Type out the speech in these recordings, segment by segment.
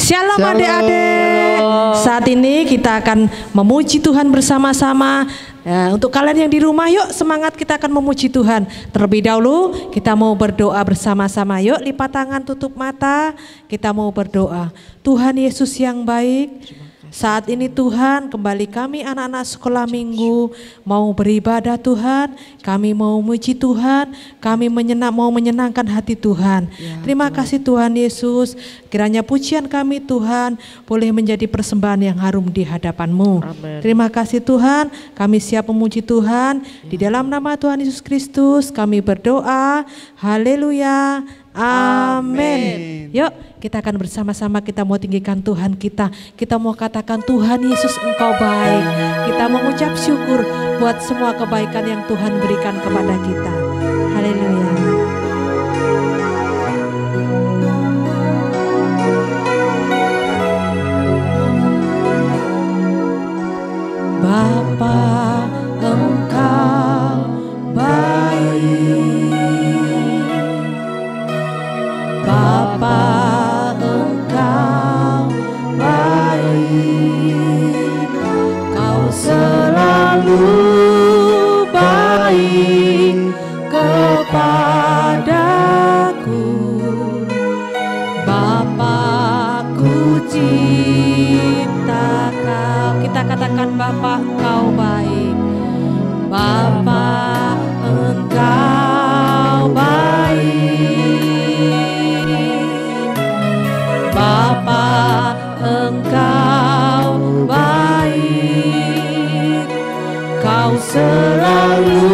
Shalom adik-adik. Saat ini kita akan memuji Tuhan bersama-sama. Untuk kalian yang di rumah, yuk semangat, kita akan memuji Tuhan. Terlebih dahulu kita mau berdoa bersama-sama. Yuk lipat tangan, tutup mata. Kita mau berdoa. Tuhan Yesus yang baik, saat ini Tuhan, kembali kami anak-anak sekolah minggu mau beribadah Tuhan. Kami mau memuji Tuhan, kami mau menyenangkan hati Tuhan. Terima kasih Tuhan Yesus, kiranya pujian kami Tuhan boleh menjadi persembahan yang harum di hadapan-Mu. Terima kasih Tuhan, kami siap memuji Tuhan. Di dalam nama Tuhan Yesus Kristus kami berdoa. Haleluya. Amin. Yuk kita akan bersama-sama, kita mau tinggikan Tuhan kita. Kita mau katakan, Tuhan Yesus Engkau baik. Kita mau mengucap syukur buat semua kebaikan yang Tuhan berikan kepada kita. Haleluya. Bapa Engkau baik. Bapa Engkau baik, Kau selalu baik kepadaku. Bapa-Ku cinta Kau. Kita katakan, Bapa Engkau baik. Bapa Engkau baik. Bapa Engkau baik, Kau selalu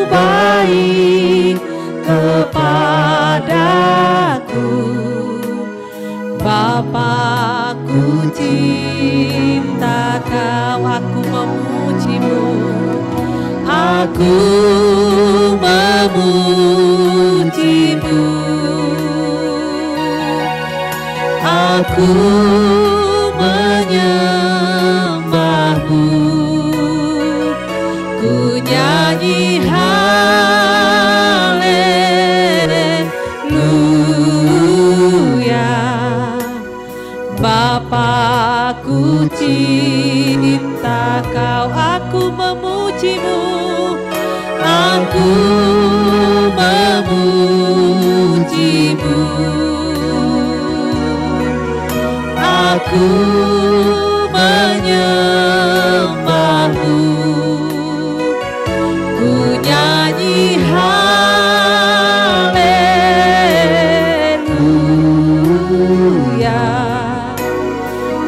baik kepadaku. Bapa-Ku cinta Kau, aku memuji-Mu, aku memuji-Mu. Aku menyembah-Mu, ku nyanyi haleluya. Bapa-Ku cinta Kau, aku memuji-Mu, aku memuji-Mu. Aku menyembah-Mu, ku nyanyi haleluya.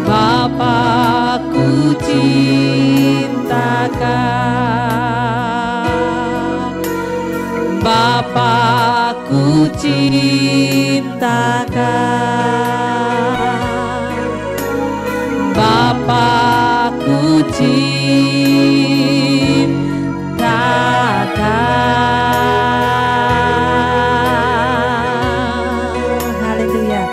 Bapa-Ku cinta Kau, Bapa-Ku cinta Kau. Bapa-Ku cinta Kau. Haleluya.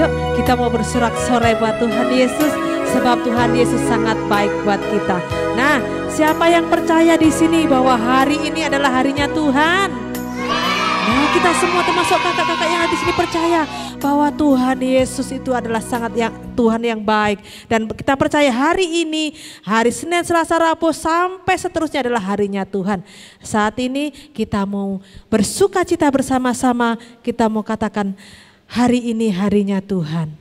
Yuk kita mau bersorak-sorai buat Tuhan Yesus, sebab Tuhan Yesus sangat baik buat kita. Nah, siapa yang percaya di sini bahwa hari ini adalah harinya Tuhan? Nah, kita semua termasuk kakak-kakak yang di sini percaya bahwa Tuhan Yesus itu adalah Tuhan yang baik. Dan kita percaya hari ini, hari Senin, Selasa, Rabu sampai seterusnya adalah harinya Tuhan. Saat ini kita mau bersuka cita bersama-sama. Kita mau katakan, hari ini harinya Tuhan.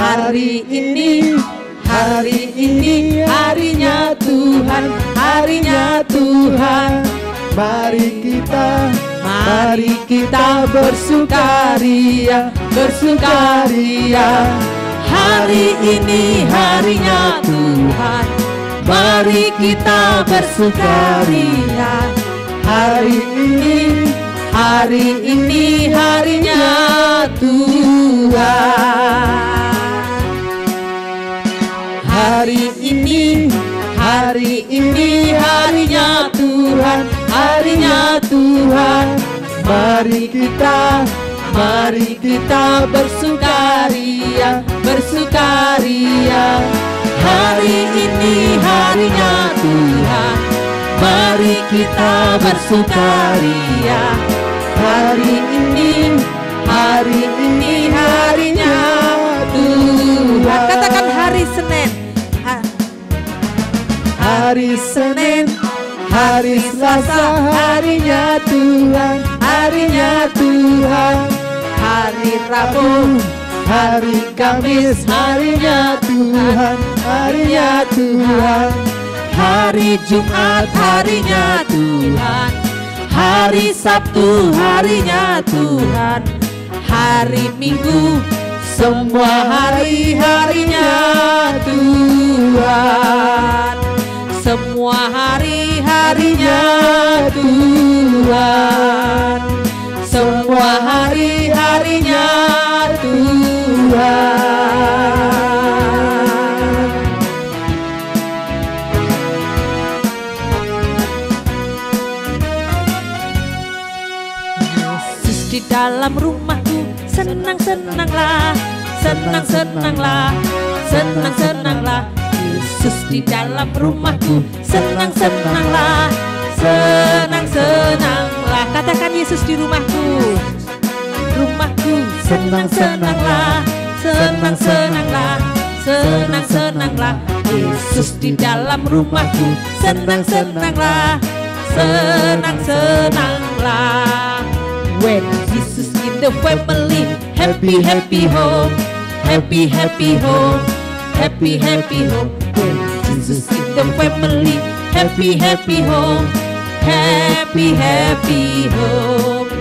Hari ini harinya Tuhan, harinya Tuhan. Mari kita bersukaria, bersukaria. Hari ini harinya Tuhan, mari kita bersukaria. Hari ini harinya Tuhan. Hari ini harinya Tuhan, harinya Tuhan. Mari kita bersukaria, bersukaria. Hari ini harinya Tuhan, mari kita bersukaria. Hari ini harinya Tuhan. Katakan hari Senin. Hari Senin, hari Selasa, harinya Tuhan, harinya Tuhan. Hari Rabu, hari Kamis, harinya Tuhan, harinya Tuhan. hari Jumat, harinya Tuhan. Hari Sabtu, harinya Tuhan. Hari Minggu, semua hari-harinya Tuhan. Semua hari-harinya Tuhan. Semua hari-harinya Tuhan. Yesus di dalam rumahku, senang-senanglah, senang-senanglah, senang-senanglah. Yesus di dalam rumahku, senang-senanglah, senang-senanglah. Katakan Yesus di rumahku, rumahku, senang-senanglah, senang-senanglah, senang-senanglah. Yesus di dalam rumahku, senang-senanglah, senang-senanglah. When Jesus in the family, happy happy home, happy happy home, happy happy home. When Jesus in the family, happy happy home, happy happy home.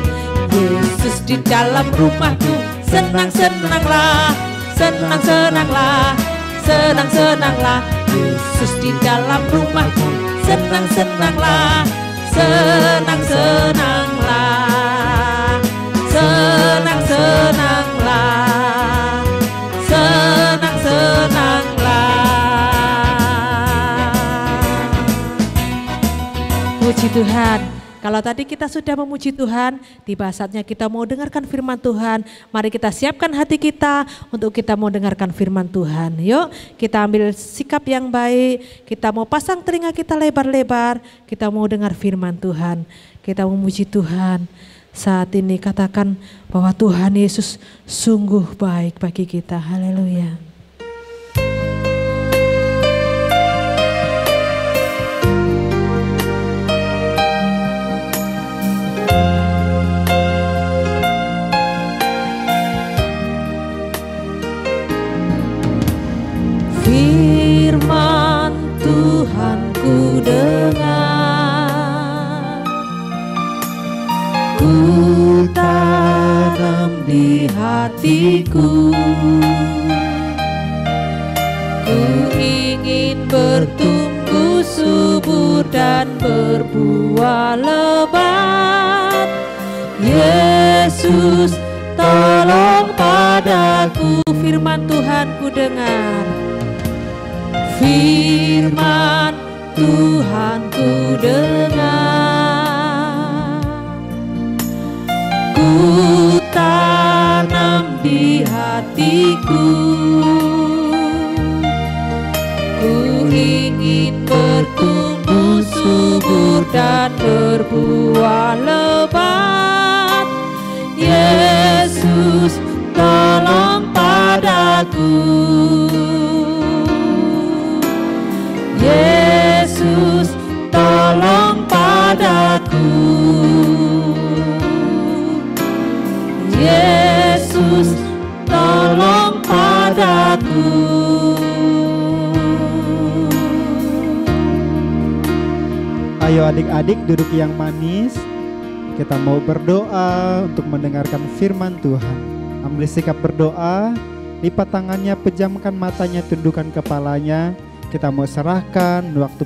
Yesus di dalam rumahku, senang-senanglah, senang-senanglah, senang-senanglah. Yesus di dalam rumahku, senang-senanglah, senang-senanglah, senang-senanglah, senang-senanglah. Puji Tuhan. Kalau tadi kita sudah memuji Tuhan, tiba saatnya kita mau dengarkan firman Tuhan. Mari kita siapkan hati kita untuk kita mau dengarkan firman Tuhan. Yuk kita ambil sikap yang baik, kita mau pasang telinga kita lebar-lebar, kita mau dengar firman Tuhan. Kita memuji Tuhan. Saat ini katakan bahwa Tuhan Yesus sungguh baik bagi kita. Haleluya. Firman Tuhan ku dengar, ku tanam di hatiku. Ku ingin bertumbuh subur dan berbuah lebat. Yesus, tolong padaku. Firman Tuhan ku dengar, firman Tuhan ku dengar, ku tanam di hatiku. Ku ingin bertumbuh subur dan berbuah lebat. Yesus, tolong padaku. Yesus, tolong padaku. Yesus, tolong padaku. Ayo adik-adik duduk yang manis. Kita mau berdoa untuk mendengarkan firman Tuhan. Ambil sikap berdoa, lipat tangannya, pejamkan matanya, tundukkan kepalanya. Kita mau serahkan waktu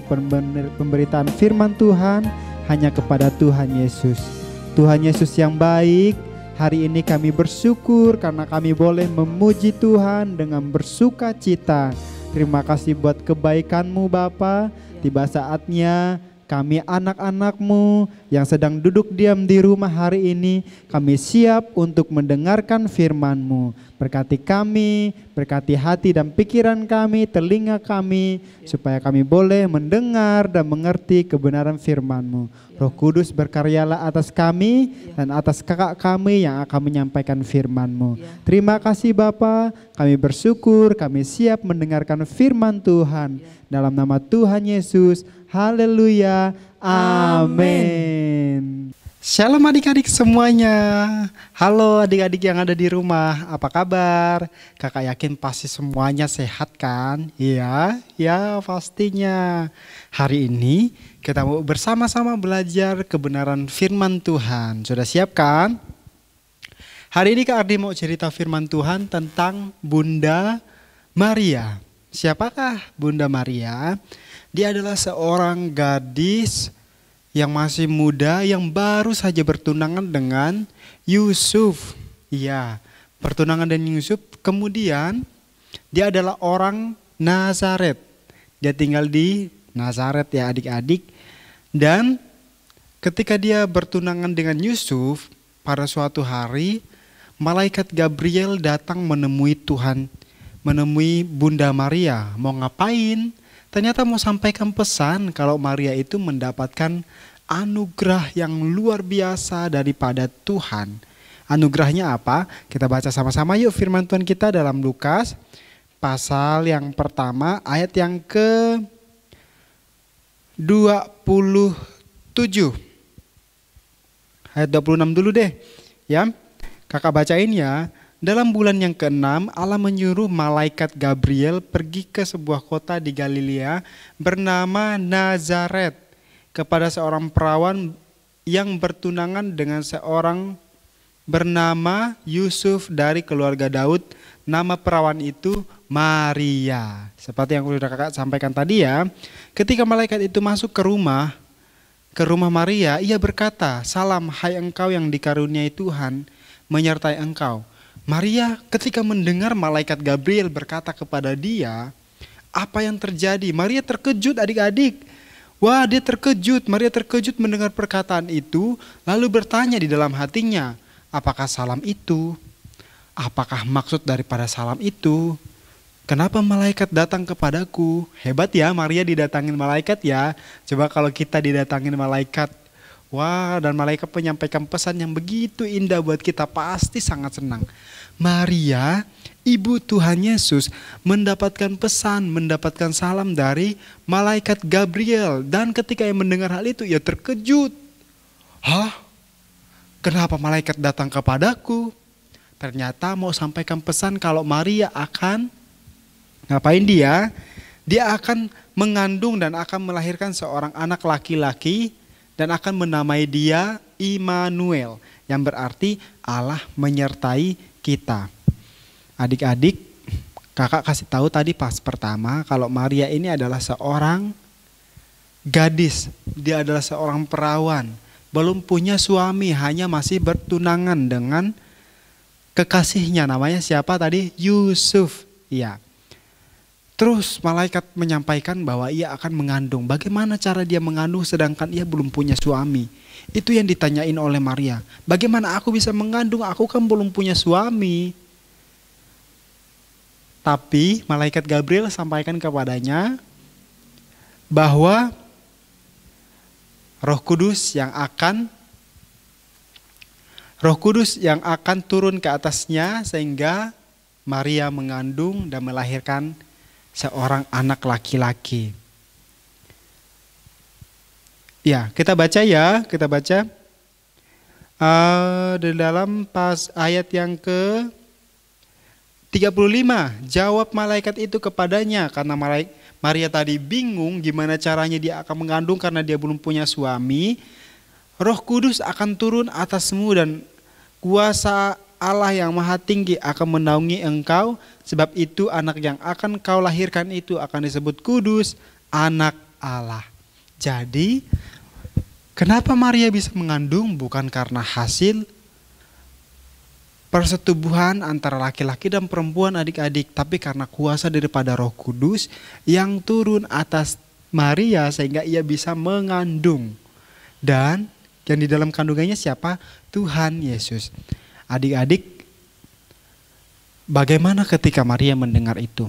pemberitaan firman Tuhan hanya kepada Tuhan Yesus. Tuhan Yesus yang baik, hari ini kami bersyukur karena kami boleh memuji Tuhan dengan bersuka cita. Terima kasih buat kebaikan-Mu Bapa. Tiba saatnya kami anak-anak-Mu yang sedang duduk diam di rumah hari ini, kami siap untuk mendengarkan firman-Mu. Berkati kami, berkati hati dan pikiran kami, telinga kami, supaya kami boleh mendengar dan mengerti kebenaran firman-Mu. Roh Kudus berkaryalah atas kami dan atas kakak kami yang akan menyampaikan firman-Mu. Terima kasih Bapa, kami bersyukur, kami siap mendengarkan firman Tuhan. Dalam nama Tuhan Yesus, haleluya, amin. Shalom adik-adik semuanya. Halo adik-adik yang ada di rumah, apa kabar? Kakak yakin pasti semuanya sehat kan? Iya, ya pastinya. Hari ini kita mau bersama-sama belajar kebenaran firman Tuhan. Sudah siap kan? Hari ini Kak Ardi mau cerita firman Tuhan tentang Bunda Maria. Siapakah Bunda Maria? Dia adalah seorang gadis yang masih muda yang baru saja bertunangan dengan Yusuf. Iya, bertunangan dengan Yusuf. Kemudian dia adalah orang Nazaret. Dia tinggal di Nazaret ya adik-adik. Dan ketika dia bertunangan dengan Yusuf, pada suatu hari malaikat Gabriel datang menemui Tuhan, menemui Bunda Maria. Mau ngapain? Ternyata mau sampaikan pesan kalau Maria itu mendapatkan anugerah yang luar biasa daripada Tuhan. Anugerahnya apa? Kita baca sama-sama yuk firman Tuhan kita dalam Lukas pasal yang pertama ayat yang ke-27. Ayat 26 dulu deh ya. Kakak bacain ya. Dalam bulan yang ke-6 Allah menyuruh malaikat Gabriel pergi ke sebuah kota di Galilea bernama Nazaret kepada seorang perawan yang bertunangan dengan seorang bernama Yusuf dari keluarga Daud. Nama perawan itu Maria. Seperti yang sudah kakak sampaikan tadi ya. Ketika malaikat itu masuk ke rumah Maria, ia berkata, "Salam hai engkau yang dikaruniai Tuhan menyertai engkau." Maria ketika mendengar malaikat Gabriel berkata kepada dia, apa yang terjadi? Maria terkejut adik-adik. Wah, dia terkejut. Maria terkejut mendengar perkataan itu, lalu bertanya di dalam hatinya, apakah salam itu? Apakah maksud daripada salam itu? Kenapa malaikat datang kepadaku? Hebat ya Maria didatangin malaikat ya. Coba kalau kita didatangin malaikat, wah, dan malaikat menyampaikan pesan yang begitu indah buat kita, pasti sangat senang. Maria, ibu Tuhan Yesus, mendapatkan pesan, mendapatkan salam dari malaikat Gabriel. Dan ketika ia mendengar hal itu, ia terkejut. Hah? Kenapa malaikat datang kepadaku? Ternyata mau sampaikan pesan kalau Maria akan ngapain dia? Dia akan mengandung dan akan melahirkan seorang anak laki-laki dan akan menamai dia Immanuel, yang berarti Allah menyertai kita. Adik-adik, kakak kasih tahu tadi pas pertama kalau Maria ini adalah seorang gadis. Dia adalah seorang perawan, belum punya suami, hanya masih bertunangan dengan kekasihnya. Namanya siapa tadi? Yusuf. Iya. Terus malaikat menyampaikan bahwa ia akan mengandung. Bagaimana cara dia mengandung sedangkan ia belum punya suami? Itu yang ditanyain oleh Maria. Bagaimana aku bisa mengandung? Aku kan belum punya suami. Tapi malaikat Gabriel sampaikan kepadanya bahwa Roh Kudus yang akan turun ke atasnya sehingga Maria mengandung dan melahirkan seorang anak laki-laki. Ya, kita baca ya, kita baca di dalam pas ayat yang ke-35. Jawab malaikat itu kepadanya, karena Maria tadi bingung gimana caranya dia akan mengandung karena dia belum punya suami. Roh Kudus akan turun atasmu dan kuasa Allah yang maha tinggi akan menaungi engkau. Sebab itu anak yang akan kau lahirkan itu akan disebut kudus, anak Allah. Jadi kenapa Maria bisa mengandung? Bukan karena hasil persetubuhan antara laki-laki dan perempuan adik-adik, tapi karena kuasa daripada Roh Kudus yang turun atas Maria sehingga ia bisa mengandung. Dan yang di dalam kandungannya siapa? Tuhan Yesus. Adik-adik, bagaimana ketika Maria mendengar itu?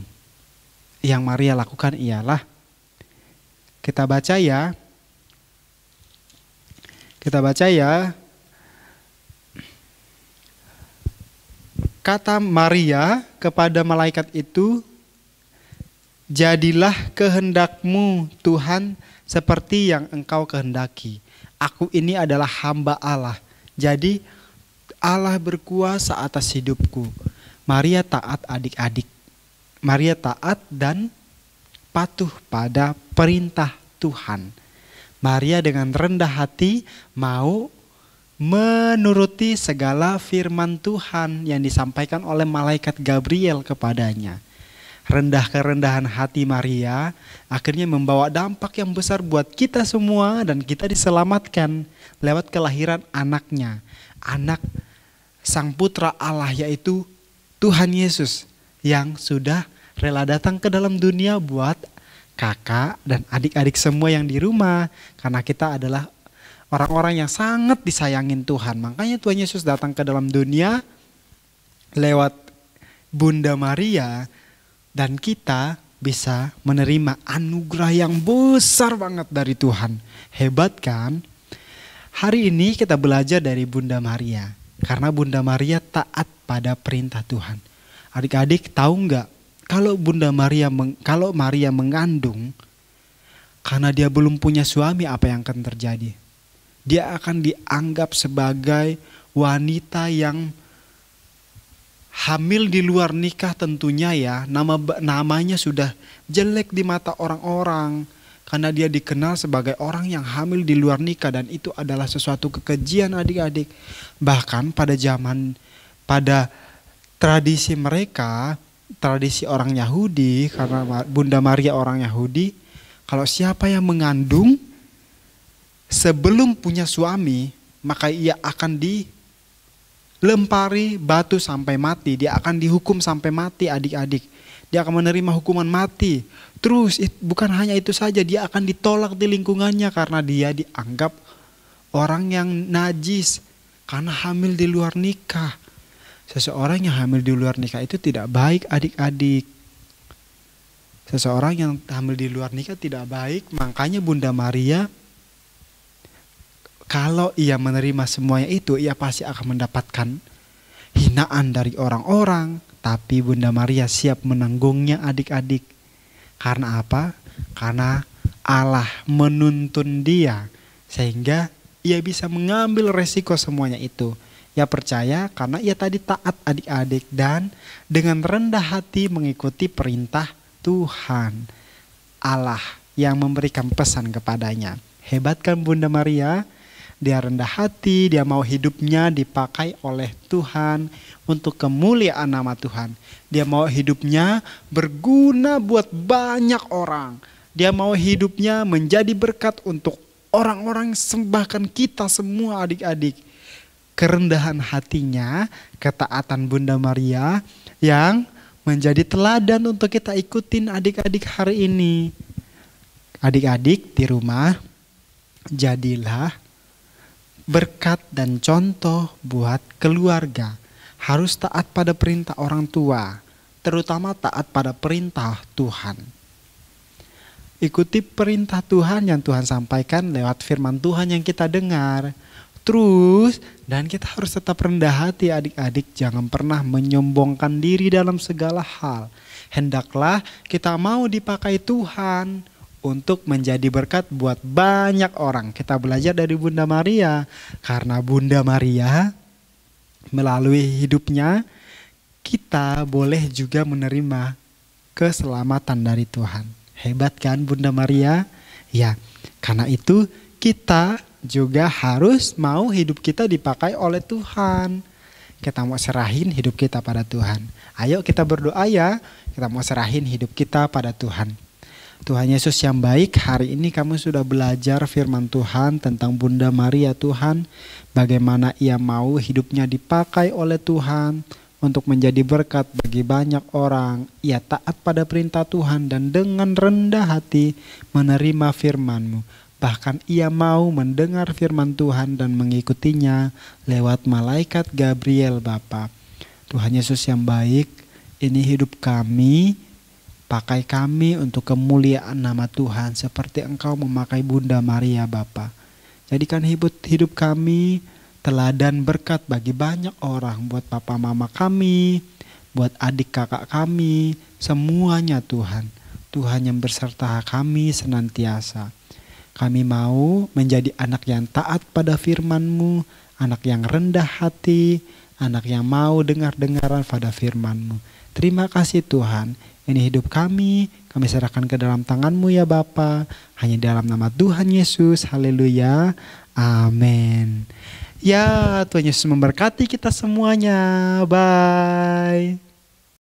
Yang Maria lakukan ialah, kita baca ya, kata Maria kepada malaikat itu, jadilah kehendakmu Tuhan seperti yang engkau kehendaki. Aku ini adalah hamba Allah. Jadi Allah berkuasa atas hidupku. Maria taat adik-adik. Maria taat dan patuh pada perintah Tuhan. Maria dengan rendah hati mau menuruti segala firman Tuhan yang disampaikan oleh malaikat Gabriel kepadanya. Kerendahan hati Maria akhirnya membawa dampak yang besar buat kita semua, dan kita diselamatkan lewat kelahiran anaknya. Anak sang putra Allah, yaitu Tuhan Yesus, yang sudah rela datang ke dalam dunia buat kakak dan adik-adik semua yang di rumah. Karena kita adalah orang-orang yang sangat disayangin Tuhan. Makanya Tuhan Yesus datang ke dalam dunia lewat Bunda Maria. Dan kita bisa menerima anugerah yang besar banget dari Tuhan. Hebat kan? Hari ini kita belajar dari Bunda Maria. Karena Bunda Maria taat pada perintah Tuhan. Adik-adik tahu nggak? Kalau kalau Maria mengandung, karena dia belum punya suami, apa yang akan terjadi? Dia akan dianggap sebagai wanita yang hamil di luar nikah tentunya ya. Namanya sudah jelek di mata orang-orang. Karena dia dikenal sebagai orang yang hamil di luar nikah. Dan itu adalah sesuatu kekejian adik-adik. Bahkan pada tradisi mereka, tradisi orang Yahudi, karena Bunda Maria orang Yahudi, kalau siapa yang mengandung sebelum punya suami, maka ia akan dilempari batu sampai mati. Dia akan dihukum sampai mati adik-adik. Dia akan menerima hukuman mati. Terus bukan hanya itu saja, dia akan ditolak di lingkungannya karena dia dianggap orang yang najis karena hamil di luar nikah. Seseorang yang hamil di luar nikah itu tidak baik adik-adik. Seseorang yang hamil di luar nikah tidak baik. Makanya Bunda Maria, kalau ia menerima semuanya itu, ia pasti akan mendapatkan hinaan dari orang-orang. Tapi Bunda Maria siap menanggungnya adik-adik. Karena apa? Karena Allah menuntun dia. Sehingga ia bisa mengambil resiko semuanya itu. Ia percaya karena ia tadi taat adik-adik. Dan dengan rendah hati mengikuti perintah Tuhan. Allah yang memberikan pesan kepadanya. Hebat kan Bunda Maria? Dia rendah hati, dia mau hidupnya dipakai oleh Tuhan untuk kemuliaan nama Tuhan. Dia mau hidupnya berguna buat banyak orang. Dia mau hidupnya menjadi berkat untuk orang-orang, bahkan kita semua adik-adik. Kerendahan hatinya, ketaatan Bunda Maria yang menjadi teladan untuk kita ikutin adik-adik hari ini. Adik-adik di rumah, jadilah berkat dan contoh buat keluarga. Harus taat pada perintah orang tua, terutama taat pada perintah Tuhan. Ikuti perintah Tuhan yang Tuhan sampaikan lewat firman Tuhan yang kita dengar. Terus, dan kita harus tetap rendah hati adik-adik, jangan pernah menyombongkan diri dalam segala hal. Hendaklah kita mau dipakai Tuhan untuk menjadi berkat buat banyak orang. Kita belajar dari Bunda Maria. Karena Bunda Maria melalui hidupnya, kita boleh juga menerima keselamatan dari Tuhan. Hebat kan Bunda Maria? Ya, karena itu kita juga harus mau hidup kita dipakai oleh Tuhan. Kita mau serahin hidup kita pada Tuhan. Ayo kita berdoa ya. Kita mau serahin hidup kita pada Tuhan. Tuhan Yesus yang baik, hari ini kamu sudah belajar firman Tuhan tentang Bunda Maria Tuhan. Bagaimana ia mau hidupnya dipakai oleh Tuhan untuk menjadi berkat bagi banyak orang. Ia taat pada perintah Tuhan dan dengan rendah hati menerima firman-Mu. Bahkan ia mau mendengar firman Tuhan dan mengikutinya lewat malaikat Gabriel Bapa. Tuhan Yesus yang baik, ini hidup kami, pakai kami untuk kemuliaan nama Tuhan seperti Engkau memakai Bunda Maria Bapa. Jadikan hidup kami teladan berkat bagi banyak orang, buat papa mama kami, buat adik kakak kami, semuanya Tuhan. Tuhan yang berserta kami senantiasa. Kami mau menjadi anak yang taat pada firman-Mu, anak yang rendah hati, anak yang mau dengar-dengaran pada firman-Mu. Terima kasih Tuhan, ini hidup kami serahkan ke dalam tangan-Mu ya Bapa. Hanya dalam nama Tuhan Yesus, haleluya, amin. Ya, Tuhan Yesus memberkati kita semuanya, bye.